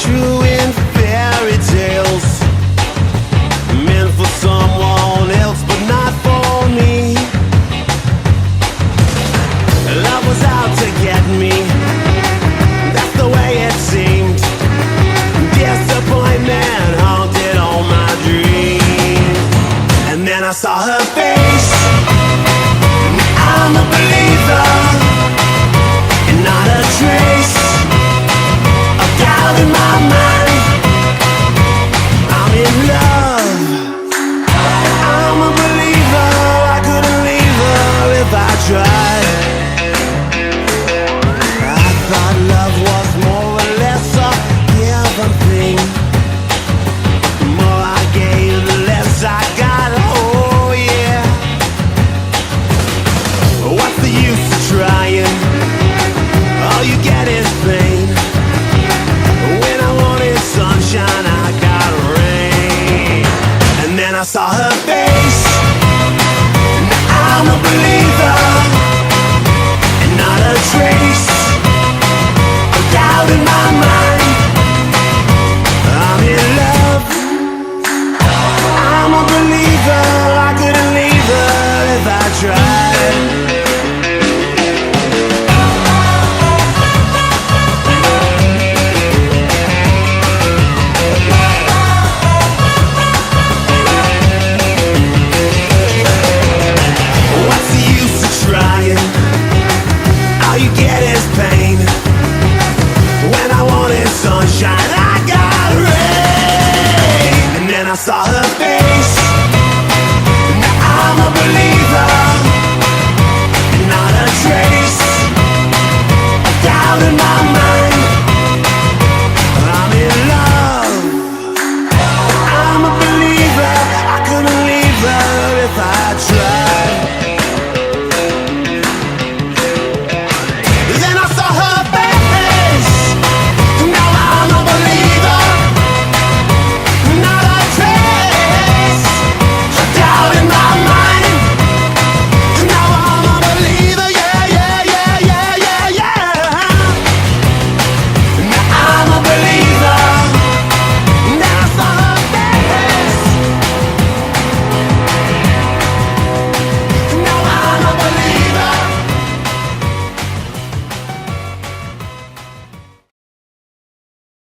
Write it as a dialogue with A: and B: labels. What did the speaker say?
A: true in fairy tales, meant for someone else but not for me. Love was out to get me, that's the way it seemed. Disappointment haunted all my dreams. And then I saw her face, I'm a believer, and not a trace of doubt in my mind. I'm in love, I'm a believer, I couldn't leave her if I tried.